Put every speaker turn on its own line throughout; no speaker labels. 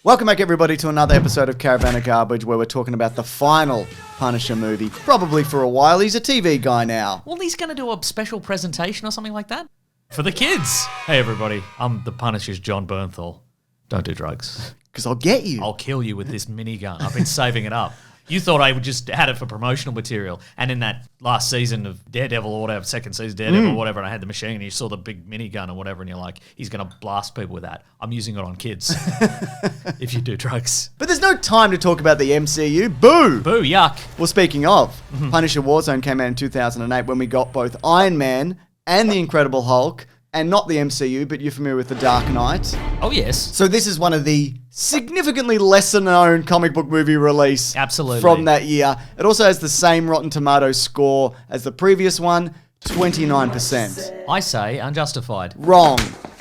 Welcome back, everybody, to another episode of Caravan of Garbage, where we're talking about the final Punisher movie, probably for a while. He's a TV guy now.
Well, he's going to do a special presentation or something like that for the kids. Hey, everybody, I'm the Punisher's John Bernthal. Don't do drugs.
Because I'll get you.
I'll kill you with this minigun. I've been saving it up. You thought I just had it for promotional material. And in that last season of Daredevil or whatever, second season Daredevil or whatever, and I had the machine and you saw the big minigun or whatever, and you're like, he's going to blast people with that. I'm using it on kids if you do drugs.
But there's no time to talk about the MCU. Boo!
Boo, yuck.
Well, speaking of, Punisher Warzone came out in 2008 when we got both Iron Man and the Incredible Hulk, and not the MCU, but you're familiar with The Dark Knight.
Oh, yes.
So this is one of the significantly lesser known comic book movie release
Absolutely.
from that year. It also has the same Rotten Tomatoes score as the previous one, 29%.
I say unjustified.
Wrong.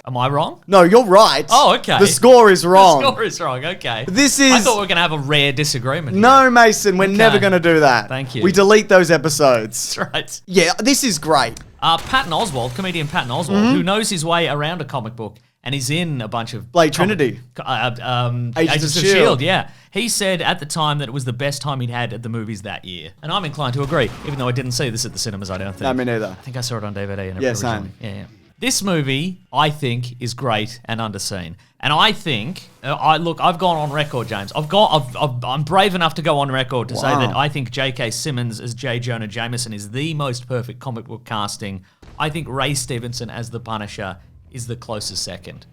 Am I wrong?
No, you're right.
Oh, okay.
The score is wrong.
The score is wrong, okay.
This is...
I thought we were going to have a rare disagreement here.
No, Mason, we're never going to do that.
Thank you.
We delete those episodes.
That's right.
Yeah, this is great.
Patton Oswalt, comedian Patton Oswalt, who knows his way around a comic book and is in a bunch of...
Blade Trinity.
Agents of S.H.I.E.L.D., yeah. He said at the time that it was the best time he'd had at the movies that year. And I'm inclined to agree, even though I didn't see this at the cinemas, I don't think.
No, me neither.
I think I saw it on DVD. And
Yeah,
originally.
same.
Yeah. This movie, I think, is great and underseen. And I think, I've gone on record, James. I'm brave enough to go on record to say that I think J.K. Simmons as J. Jonah Jameson is the most perfect comic book casting. I think Ray Stevenson as the Punisher is the closest second.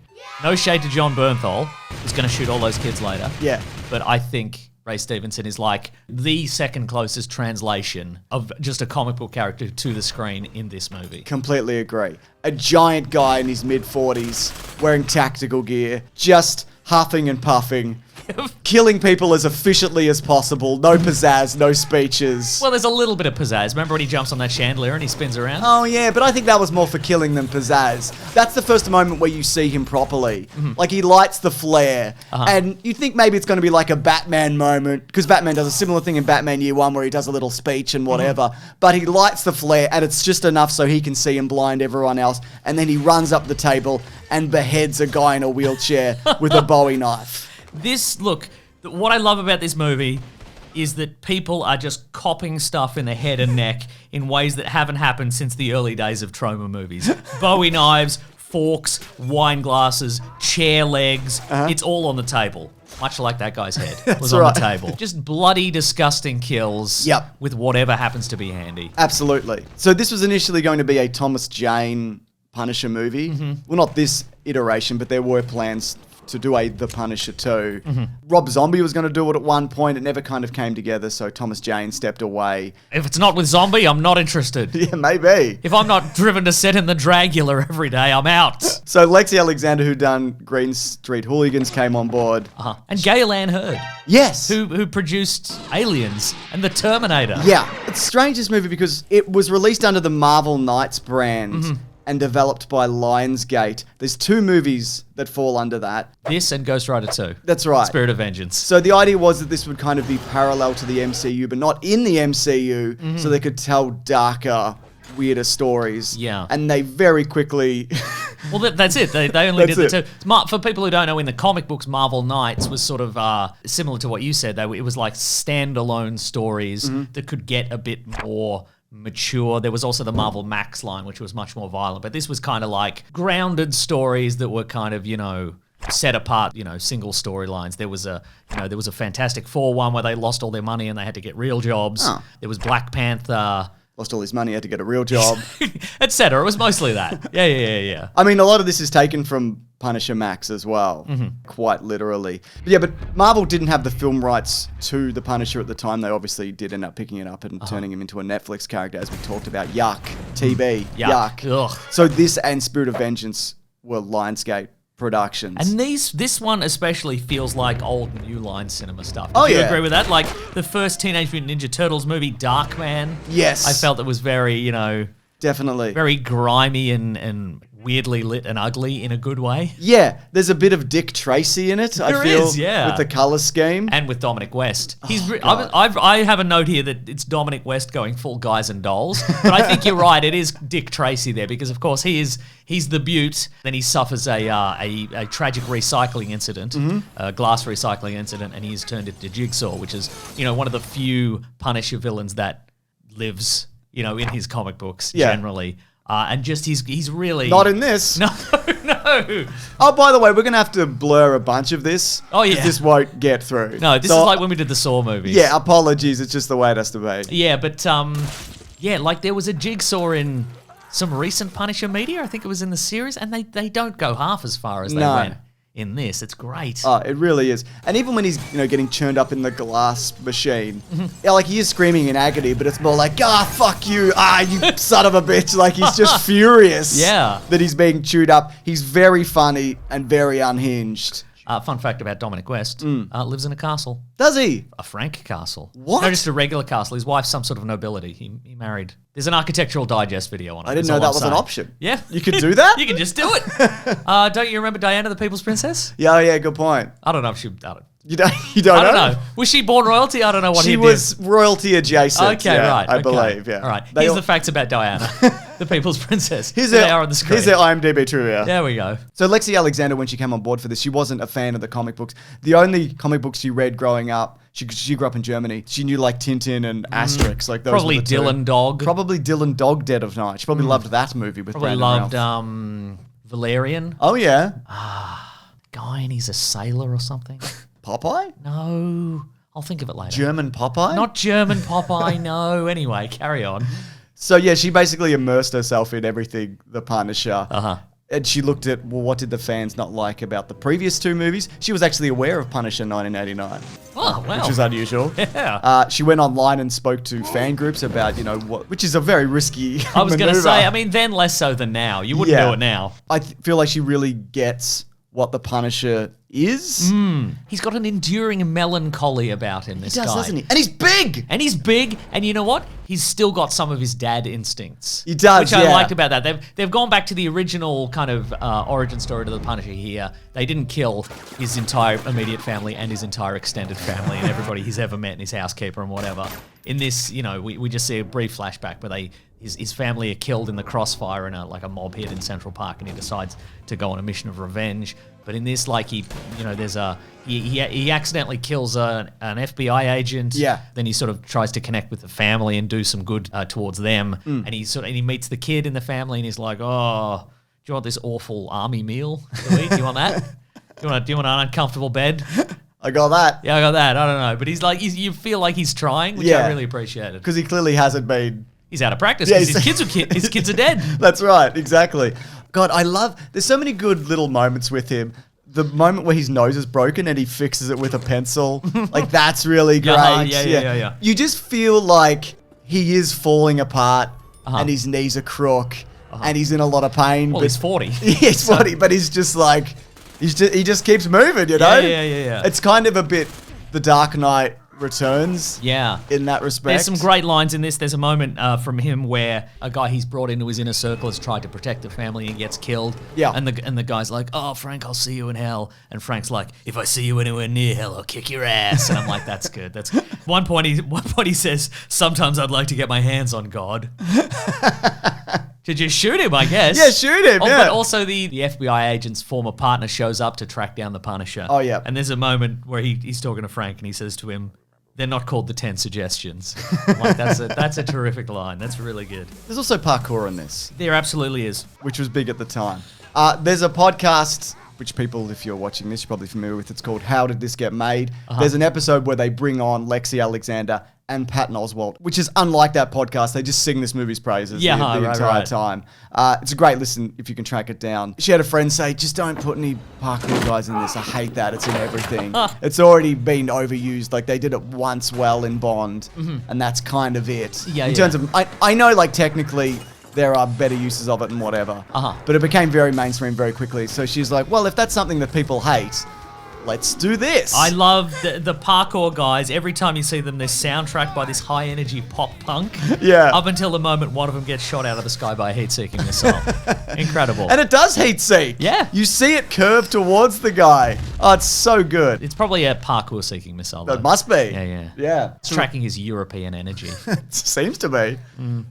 No shade to John Bernthal, who's going to shoot all those kids later.
Yeah.
But I think Ray Stevenson is like the second closest translation of just a comic book character to the screen in this movie.
Completely agree. A giant guy in his mid-40s, wearing tactical gear, just huffing and puffing, killing people as efficiently as possible. No pizzazz, no speeches.
Well, there's a little bit of pizzazz. Remember when he jumps on that chandelier and he spins around?
Oh, yeah, but I think that was more for killing than pizzazz. That's the first moment where you see him properly. Like, he lights the flare, and you think maybe it's going to be like a Batman moment, because Batman does a similar thing in Batman Year One where he does a little speech and whatever, but he lights the flare, and it's just enough so he can see and blind everyone else, and then he runs up the table and beheads a guy in a wheelchair with a Bowie knife.
What I love about this movie is that people are just copping stuff in the head and neck in ways that haven't happened since the early days of Troma movies. Bowie knives, forks, wine glasses, chair legs. It's all on the table. Much like that guy's head was on the table. Just bloody, disgusting kills with whatever happens to be handy.
Absolutely. So this was initially going to be a Thomas Jane Punisher movie. Well, not this iteration, but there were plans to do The Punisher 2. Rob Zombie was going to do it at one point. It never kind of came together, so Thomas Jane stepped away.
If it's not with Zombie, I'm not interested.
Yeah, maybe.
If I'm not driven to set in the Dragula every day, I'm out.
So Lexi Alexander, who done Green Street Hooligans, came on board.
And Gail Ann Hurd.
Yes.
Who produced Aliens and The Terminator.
Yeah. It's strange, this movie, because it was released under the Marvel Knights brand. And developed by Lionsgate. There's two movies that fall under that.
This and Ghost Rider 2.
That's right.
Spirit of Vengeance.
So the idea was that this would kind of be parallel to the MCU, but not in the MCU, so they could tell darker, weirder stories.
Yeah.
And they very quickly...
Well, that's it. They only did the two. For people who don't know, in the comic books, Marvel Knights was sort of similar to what you said. It was like standalone stories that could get a bit more mature. There was also the Marvel Max line, which was much more violent, but this was kind of like grounded stories that were kind of, set apart, single storylines. There was a Fantastic Four one where they lost all their money and they had to get real jobs. There was Black Panther.
Lost all his money, had to get a real job.
Etc. It was mostly that. Yeah.
I mean, a lot of this is taken from Punisher Max as well, quite literally. But Marvel didn't have the film rights to the Punisher at the time. They obviously did end up picking it up and turning him into a Netflix character, as we talked about. Yuck. TB. Yuck.
Ugh.
So this and Spirit of Vengeance were Lionsgate productions.
And this one especially feels like old New Line cinema stuff.
Do
you agree with that? Like the first Teenage Mutant Ninja Turtles movie, Darkman.
Yes.
I felt it was very,
definitely
very grimy and weirdly lit and ugly in a good way.
Yeah, there's a bit of Dick Tracy in it, I feel, with the colour scheme.
And with Dominic West. I have a note here that it's Dominic West going full Guys and Dolls. But I think you're right, it is Dick Tracy there because, of course, he's the beaut. Then he suffers a tragic recycling incident, a glass recycling incident, and he's turned into Jigsaw, which is, one of the few Punisher villains that lives, in his comic books generally. And just he's really...
Not in this.
No.
Oh, by the way, we're going to have to blur a bunch of this.
Oh, yeah.
This won't get through.
No, this is like when we did the Saw movies.
Yeah, apologies. It's just the way it has to be.
Yeah, but, like there was a Jigsaw in some recent Punisher media. I think it was in the series. And they don't go half as far as they went in this. It's great.
Oh, it really is. And even when he's, getting churned up in the glass machine, he is screaming in agony, but it's more like, fuck you. You son of a bitch. Like, he's just furious that he's being chewed up. He's very funny and very unhinged.
Fun fact about Dominic West, lives in a castle.
Does he?
A Frank castle.
What?
No, just a regular castle. His wife's some sort of nobility. He married. There's an Architectural Digest video on it.
I didn't know that was an option.
Yeah.
You could do that?
You can just do it. Don't you remember Diana the People's Princess?
Yeah, good point.
I don't know if she...
You don't
I don't know. Was she born royalty? I don't know what
she was royalty adjacent.
Okay, right.
I believe, yeah.
All right. Here's the facts about Diana, the People's Princess. They are on the screen.
Here's their IMDb trivia.
There we go.
So Lexi Alexander, when she came on board for this, she wasn't a fan of the comic books. The only comic books she read growing up, she grew up in Germany. She knew like Tintin and Asterix, like those.
Probably Dylan Dog.
Probably Dylan Dog, Dead of Night. She probably loved that movie with
Brandon
Ralph.
Loved Valerian.
Oh yeah.
Guy and he's a sailor or something.
Popeye?
No. I'll think of it later.
German Popeye?
Not German Popeye, no. Anyway, carry on.
So yeah, she basically immersed herself in everything The Punisher.
Uh-huh.
And she looked at, what did the fans not like about the previous two movies? She was actually aware of Punisher 1989.
Oh, wow.
Which was unusual.
Yeah.
She went online and spoke to fan groups about, which is a very risky
I was going to say, then less so than now. You wouldn't do it now.
I feel like she really gets what the Punisher is.
He's got an enduring melancholy about him, this guy.
He does, doesn't he? And he's big!
And you know what? He's still got some of his dad instincts.
He does,
Which I liked about that. They've gone back to the original kind of origin story to the Punisher here. They didn't kill his entire immediate family and his entire extended family and everybody he's ever met and his housekeeper and whatever. In this, we just see a brief flashback where his family are killed in the crossfire in a mob hit in Central Park, and he decides to go on a mission of revenge. But in this, he accidentally kills an FBI agent.
Yeah.
Then he sort of tries to connect with the family and do some good towards them. And he meets the kid in the family, and he's like, "Oh, do you want this awful army meal to eat? Do you want that? Do you want an uncomfortable bed?"
I got that.
Yeah, I got that. I don't know, but he's like, you feel like he's trying, which I really appreciated.
Because he clearly hasn't been.
He's out of practice because his kids are dead.
That's right, exactly. God, there's so many good little moments with him. The moment where his nose is broken and he fixes it with a pencil, that's really great.
Yeah.
You just feel like he is falling apart and his knees are crook and he's in a lot of pain.
Well, he's 40.
He's 40, but he's just like, he just keeps moving,
Yeah.
It's kind of a bit The Dark Knight Returns.
Yeah.
In that respect.
There's some great lines in this. There's a moment from him where a guy he's brought into his inner circle has tried to protect the family and gets killed. Yeah. And the guy's like, "Oh, Frank, I'll see you in hell." And Frank's like, "If I see you anywhere near hell, I'll kick your ass." And I'm like, "That's good." That's one point he says, "Sometimes I'd like to get my hands on God." To just shoot him, I guess.
Yeah, shoot him,
But also the FBI agent's former partner shows up to track down the Punisher.
Oh, yeah.
And there's a moment where he's talking to Frank and he says to him, "They're not called the 10 suggestions." Like, that's a terrific line. That's really good.
There's also parkour in this.
There absolutely is.
Which was big at the time. There's a podcast, which people, if you're watching this, you're probably familiar with. It's called How Did This Get Made? There's an episode where they bring on Lexi Alexander and Patton Oswalt, which is unlike that podcast. They just sing this movie's praises the entire time. It's a great listen if you can track it down. She had a friend say, "Just don't put any parkour guys in this. I hate that. It's in everything." It's already been overused. Like, they did it once well in Bond, and that's kind of it. In terms of, I know, like, technically there are better uses of it and whatever, but it became very mainstream very quickly. So she's like, well, if that's something that people hate, let's do this.
I love the parkour guys. Every time you see them, they're soundtracked by this high energy pop punk.
Yeah.
Up until the moment one of them gets shot out of the sky by a heat-seeking missile. Incredible.
And it does heat seek.
Yeah.
You see it curve towards the guy. Oh, it's so good.
It's probably a parkour-seeking missile, though.
It must be.
Yeah.
Yeah.
It's tracking his European energy.
It seems to be.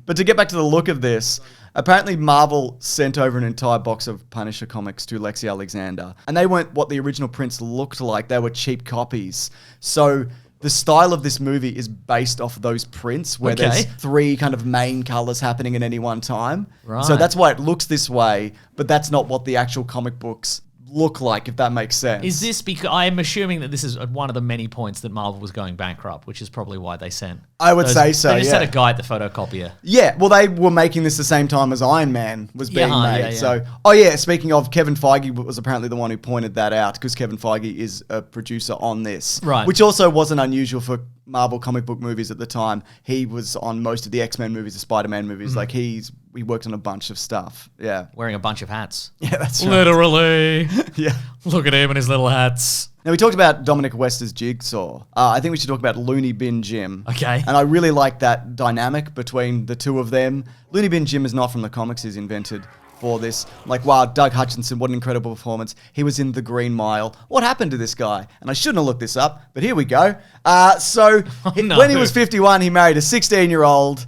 But to get back to the look of this, apparently Marvel sent over an entire box of Punisher comics to Lexi Alexander, and they weren't what the original prints looked like. They were cheap copies. So the style of this movie is based off those prints where there's 3 kind of main colors happening at any one time.
Right.
So that's why it looks this way, but that's not what the actual comic books look like, if that makes sense.
Is this because I'm assuming that this is one of the many points that Marvel was going bankrupt, which is probably why they sent.
I would say so.
They just
yeah.
had a guy at the photocopier.
Yeah, well, they were making this the same time as Iron Man was being made.
Yeah.
So, oh yeah, speaking of, Kevin Feige was apparently the one who pointed that out, because Kevin Feige is a producer on this.
Right.
Which also wasn't unusual for Marvel comic book movies at the time. He was on most of the X-Men movies, the Spider-Man movies. Like, he worked on a bunch of stuff. Yeah.
Wearing a bunch of hats.
Yeah, that's right.
Literally.
Yeah.
Look at him and his little hats.
Now, we talked about Dominic West's Jigsaw. I think we should talk about Looney Bin Jim.
Okay.
And I really like that dynamic between the two of them. Looney Bin Jim is not from the comics. He's invented for this. Like, wow, Doug Hutchinson, what an incredible performance. He was in The Green Mile. What happened to this guy? And I shouldn't have looked this up, but here we go. When he was 51, he married a 16-year-old,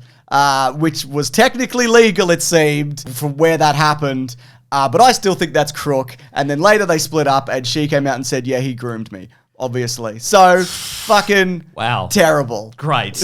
which was technically legal, it seemed, from where that happened. But I still think that's crook. And then later they split up and she came out and said, yeah, he groomed me, obviously. So, fucking terrible.
Great.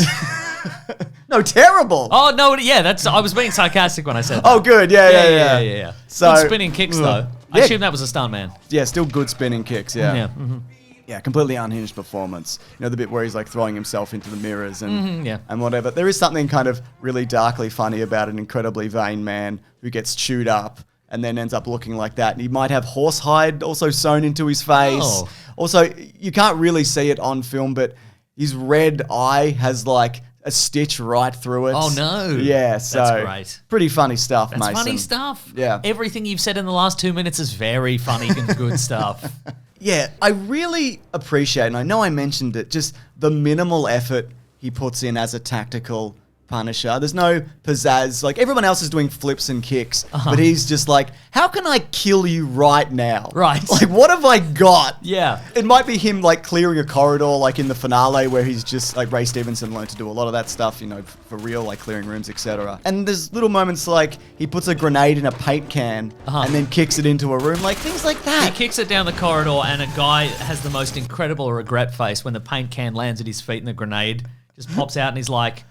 No, terrible.
Oh, no, yeah, I was being sarcastic when I said that.
Oh, good. Yeah.
So, good spinning kicks, though. I
Yeah.
assume that was a stuntman.
Yeah, still good spinning kicks, yeah.
Yeah. Mm-hmm.
Yeah, completely unhinged performance. You know, the bit where he's like throwing himself into the mirrors and and whatever. There is something kind of really darkly funny about an incredibly vain man who gets chewed up and then ends up looking like that. And he might have horsehide also sewn into his face.
Oh.
Also, you can't really see it on film, but his red eye has like a stitch right through it.
Oh, no.
Yeah, so
That's great.
Pretty funny stuff,
That's
Mason.
funny stuff.
Yeah.
Everything you've said in the last 2 minutes is very funny and good stuff.
Yeah, I really appreciate, and I know I mentioned it, just the minimal effort he puts in as a tactical Punisher. There's no pizzazz. Like, everyone else is doing flips and kicks, but he's just like, how can I kill you right now?
Right.
Like, what have I got?
Yeah.
It might be him, like, clearing a corridor, like in the finale, where he's just, like, Ray Stevenson learned to do a lot of that stuff, you know, for real, like clearing rooms, etc. And there's little moments like he puts a grenade in a paint can and then kicks it into a room, like things like that.
He kicks it down the corridor and a guy has the most incredible regret face when the paint can lands at his feet and the grenade just pops out and he's like,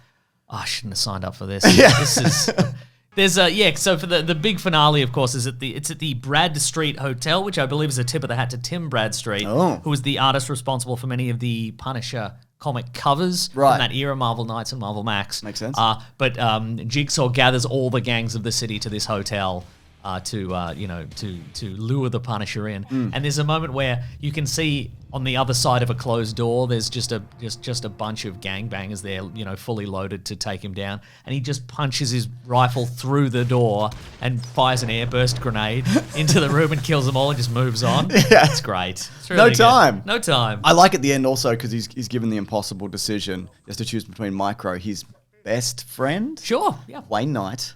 oh, I shouldn't have signed up for this.
Yeah.
This is... so for the big finale, of course, it's at the Bradstreet Hotel, which I believe is a tip of the hat to Tim Bradstreet, who was the artist responsible for many of the Punisher comic covers from that era, Marvel Knights and Marvel Max.
Makes sense.
But Jigsaw gathers all the gangs of the city to this hotel to lure the Punisher in. And there's a moment where you can see on the other side of a closed door, there's just a bunch of gangbangers there, you know, fully loaded to take him down. And he just punches his rifle through the door and fires an airburst grenade into the room and kills them all and just moves on.
Yeah.
It's great. It's really
No time.
Good. No time.
I like at the end also because he's given the impossible decision just to choose between Micro, his best friend.
Sure, yeah.
Wayne Knight.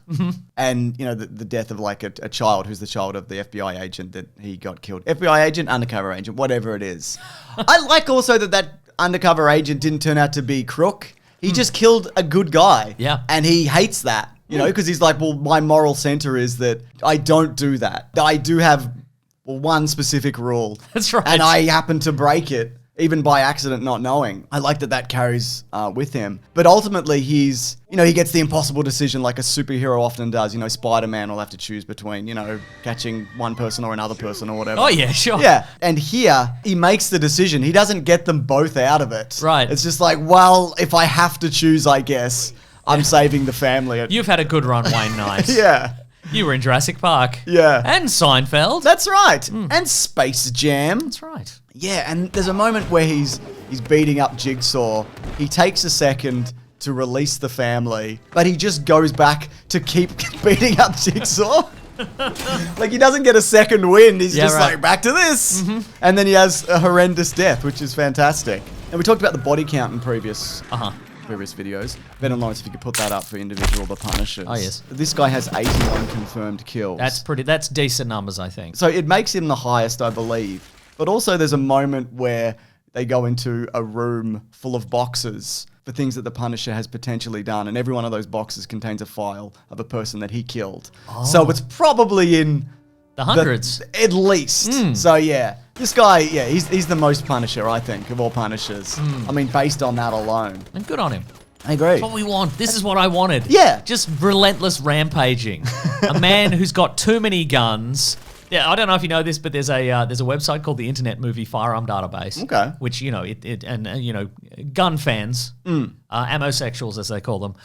And, you know, the death of like a child who's the child of the FBI agent that he got killed. FBI agent, undercover agent, whatever it is. I like also that undercover agent didn't turn out to be crook. He just killed a good guy.
Yeah.
And he hates that, you know, because he's like, well, my moral center is that I don't do that. I do have one specific rule.
That's right.
And I happen to break it. Even by accident, not knowing. I like that carries with him. But ultimately, he gets the impossible decision like a superhero often does. You know, Spider-Man will have to choose between, you know, catching one person or another person or whatever.
Oh, yeah, sure.
Yeah. And here, he makes the decision. He doesn't get them both out of it.
Right.
It's just like, well, if I have to choose, I guess, I'm saving the family.
You've had a good run, Wayne Knight.
Yeah.
You were in Jurassic Park.
Yeah.
And Seinfeld.
That's right. And Space Jam.
That's right.
Yeah, and there's a moment where he's beating up Jigsaw. He takes a second to release the family, but he just goes back to keep beating up Jigsaw. Like, he doesn't get a second wind. He's just
right.
like, back to this. And then he has a horrendous death, which is fantastic. And we talked about the body count in previous videos. Ben and Lawrence, if you could put that up for individual The Punishers.
Oh, yes.
This guy has 81 confirmed kills.
That's decent numbers, I think.
So it makes him the highest, I believe. But also there's a moment where they go into a room full of boxes for things that the Punisher has potentially done, and every one of those boxes contains a file of a person that he killed. So it's probably in
the hundreds.
At least. So yeah, this guy, he's the most Punisher, I think, of all Punishers. I mean, based on that alone.
And good on him.
I agree.
That's what we want. This is what I wanted.
Yeah.
Just relentless rampaging. A man who's got too many guns. Yeah, I don't know if you know this, but there's a website called the Internet Movie Firearm Database. Okay. Which, you know, gun fans, ammosexuals as they call them,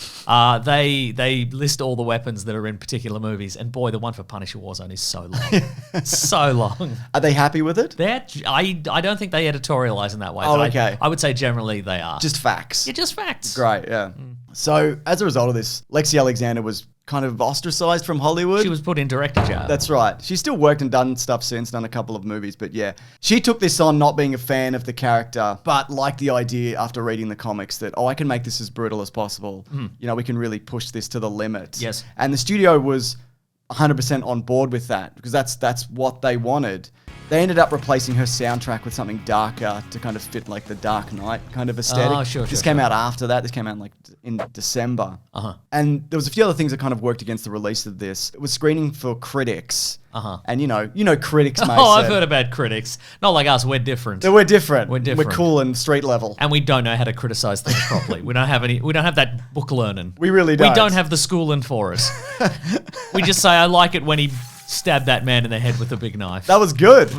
they list all the weapons that are in particular movies. And boy, the one for Punisher Warzone is so long. So long.
Are they happy with it?
I don't think they editorialize in that way.
Oh, okay.
I would say generally they are.
Just facts.
Yeah, just facts.
Great, yeah. So, as a result of this, Lexi Alexander was kind of ostracized from Hollywood.
She was put in director jail.
That's right. She's still worked and done stuff since, done a couple of movies, but yeah. She took this on not being a fan of the character, but liked the idea after reading the comics that, I can make this as brutal as possible. You know, we can really push this to the limit.
Yes.
And the studio was 100% on board with that, because that's what they wanted. They ended up replacing her soundtrack with something darker to kind of fit like the Dark Knight kind of aesthetic.
Oh, sure.
This came out after that. This came out in December. And there was a few other things that kind of worked against the release of this. It was screening for critics. And you know critics, mate.
I've heard about critics. Not like us. We're different.
We're different.
We're different.
We're cool and street level.
And we don't know how to criticize things properly. We don't have that book learning.
We really don't.
We don't have the schooling for us. We just say, I like it when he stabbed that man in the head with a big knife.
That was good.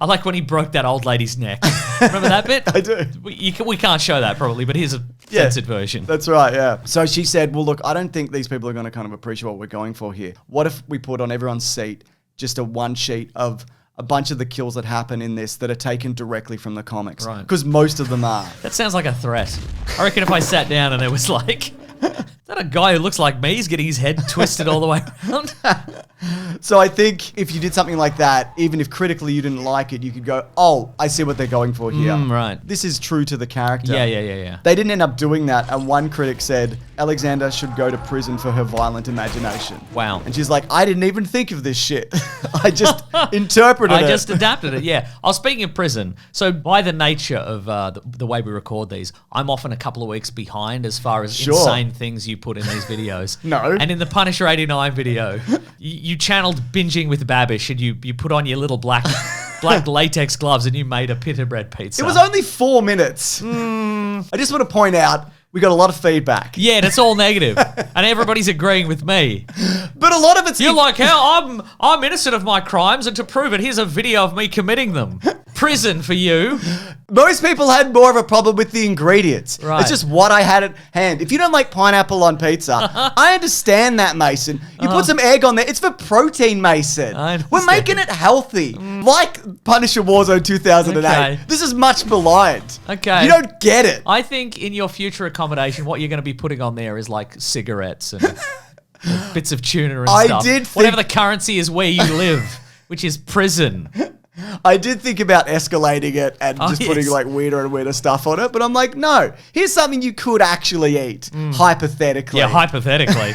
I like when he broke that old lady's neck. Remember that bit?
I do.
We can't show that probably, but here's a censored version.
That's right, yeah. So she said, well, look, I don't think these people are going to kind of appreciate what we're going for here. What if we put on everyone's seat just a one sheet of a bunch of the kills that happen in this that are taken directly from the comics?
Right.
Because most of them are.
That sounds like a threat. I reckon if I sat down and it was like, is that a guy who looks like me? He's getting his head twisted all the way around.
So I think if you did something like that, even if critically you didn't like it, you could go, oh, I see what they're going for here.
Right.
This is true to the character.
Yeah.
They didn't end up doing that, and one critic said, Alexander should go to prison for her violent imagination.
Wow.
And she's like, I didn't even think of this shit. I just interpreted it.
I just adapted it, yeah. Oh, speaking of prison, so by the nature of the way we record these, I'm often a couple of weeks behind as far as insane things you put in these videos.
No.
And in the Punisher 89 video, you channeled binging with Babish, and you put on your little black latex gloves and you made a pita bread pizza.
It was only 4 minutes. I just want to point out, we got a lot of feedback.
Yeah, and it's all negative. And everybody's agreeing with me.
But a lot of it's...
You're like, how I'm innocent of my crimes, and to prove it, here's a video of me committing them. Prison for you.
Most people had more of a problem with the ingredients.
Right.
It's just what I had at hand. If you don't like pineapple on pizza, I understand that, Mason. You put some egg on there. It's for protein, Mason. We're making it healthy. Like Punisher Warzone 2008.
Okay.
This is much maligned.
Okay.
You don't get it.
I think in your future accommodation, what you're going to be putting on there is like cigarettes and bits of tuna and stuff. Whatever the currency is where you live, which is prison.
I did think about escalating it and just putting like weirder and weirder stuff on it, but I'm like, no, here's something you could actually eat, hypothetically.
Yeah, hypothetically.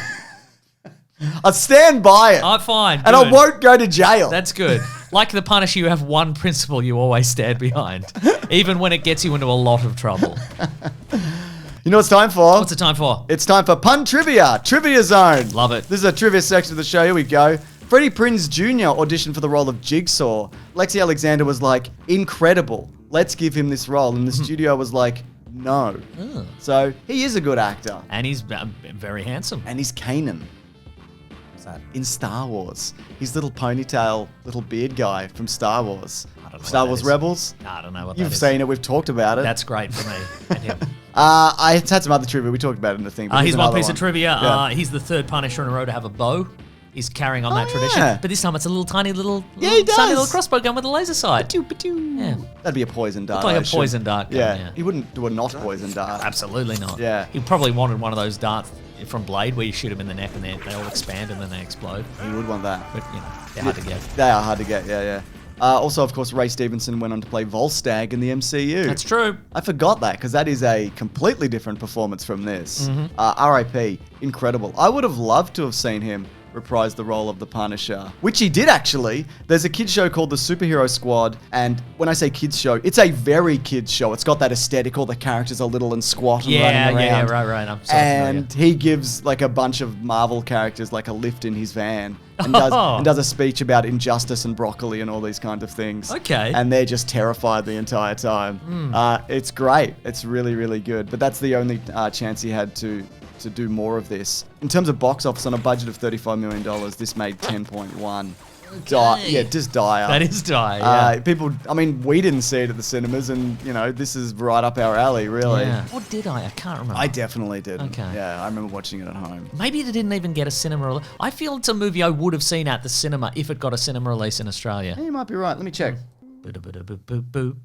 I'll stand by it.
I'm fine.
And I won't go to jail.
That's good. Like the Punisher, you have one principle you always stand behind, even when it gets you into a lot of trouble.
You know what it's time for?
What's it time for?
It's time for Pun Trivia. Trivia Zone.
Love it.
This is a trivia section of the show. Here we go. Freddie Prinze Jr. auditioned for the role of Jigsaw. Lexi Alexander was like, incredible. Let's give him this role. And the studio was like, no. So he is a good actor.
And he's very handsome.
And he's Kanan. What's that? In Star Wars. He's little ponytail, little beard guy from Star Wars.
I don't know
Star Wars Rebels?
I don't know what
You've seen it. We've talked about it.
That's great for me and him.
I had some other trivia. We talked about it in the thing.
Here's one piece of trivia. Yeah. He's the third Punisher in a row to have a bow. He's carrying on that tradition.
Yeah.
But this time it's a tiny little
he does.
crossbow gun with a laser sight.
Ba-doo.
Yeah.
That'd be a poison dart.
Like
I
a
assume.
poison dart gun, yeah.
He wouldn't do a not poison dart.
Absolutely not.
Yeah.
He probably wanted one of those darts from Blade where you shoot them in the neck and they all expand and then they explode.
He would want that.
But, they're hard to get.
They are hard to get, yeah. Also, of course, Ray Stevenson went on to play Volstagg in the MCU.
That's true.
I forgot that because that is a completely different performance from this. R.I.P. Incredible. I would have loved to have seen him reprise the role of the Punisher, which he did actually. There's a kids show called The Superhero Squad, and when I say kids show, it's a very kids show. It's got that aesthetic, all the characters are little and squat and running around.
Yeah, right. I'm so
and he gives like a bunch of Marvel characters like a lift in his van. And does a speech about injustice and broccoli and all these kinds of things.
Okay.
And they're just terrified the entire time. It's great. It's really, really good. But that's the only chance he had to do more of this. In terms of box office, on a budget of $35 million, this made 10.1. Just dire.
That is dire, yeah.
People, I mean, we didn't see it at the cinemas, and, this is right up our alley, really.
Yeah. Or did I? I can't remember.
I definitely didn't.
Okay.
Yeah, I remember watching it at home.
Maybe it didn't even get a cinema release. I feel it's a movie I would have seen at the cinema if it got a cinema release in Australia.
Yeah, you might be right. Let me check.
Boo.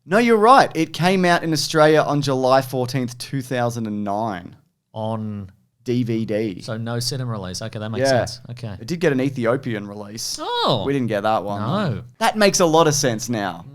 No, you're right. It came out in Australia on July 14th, 2009.
On
DVD.
So no cinema release. Okay, that makes sense. Okay.
It did get an Ethiopian release.
Oh.
We didn't get that one.
No.
That makes a lot of sense now.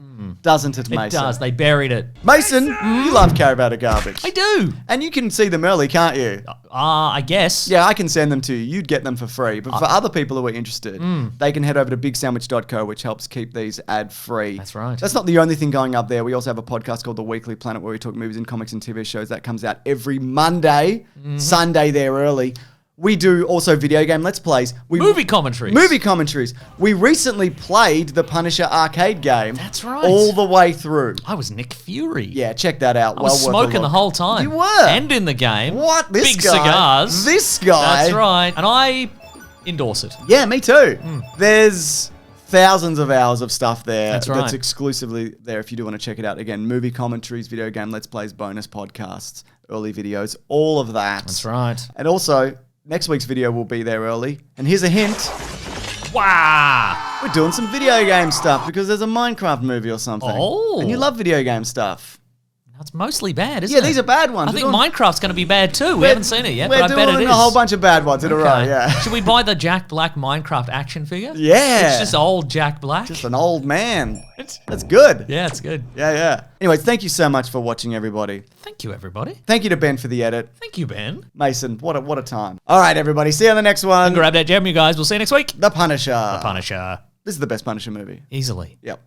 Doesn't it, Mason?
It does. They buried it.
Mason, you love Caravan of Garbage.
I do.
And you can see them early, can't you?
I guess.
Yeah, I can send them to you. You'd get them for free. But for other people who are interested, they can head over to bigsandwich.co, which helps keep these ad-free.
That's right.
That's not the only thing going up there. We also have a podcast called The Weekly Planet where we talk movies and comics and TV shows. That comes out every Monday, Sunday there early. We do also video game Let's Plays.
Movie commentaries.
Movie commentaries. We recently played the Punisher arcade game.
That's right.
All the way through.
I was Nick Fury.
Yeah, check that out.
I was smoking the whole time.
You were.
And in the game.
What? This
Big
guy?
cigars.
This guy?
That's right. And I endorse it.
Yeah, me too. There's thousands of hours of stuff there.
That's right.
That's exclusively there if you do want to check it out. Again, movie commentaries, video game Let's Plays, bonus podcasts, early videos, all of that.
That's right.
And also, next week's video will be there early. And here's a hint.
Wow.
We're doing some video game stuff because there's a Minecraft movie or something.
Oh.
And you love video game stuff.
That's mostly bad, isn't it?
Yeah, these are bad ones.
I think Minecraft's going to be bad too. We haven't seen it yet, but I bet it is.
We're doing a whole bunch of bad ones in a row, yeah.
Should we buy the Jack Black Minecraft action figure?
Yeah.
It's just old Jack Black.
Just an old man. That's good.
Yeah, it's good.
Yeah. Anyways, thank you so much for watching, everybody.
Thank you, everybody.
Thank you to Ben for the edit.
Thank you, Ben.
Mason, what a time. All right, everybody. See you on the next one.
Grab that gem, you guys. We'll see you next week.
The Punisher.
The Punisher.
This is the best Punisher movie.
Easily.
Yep.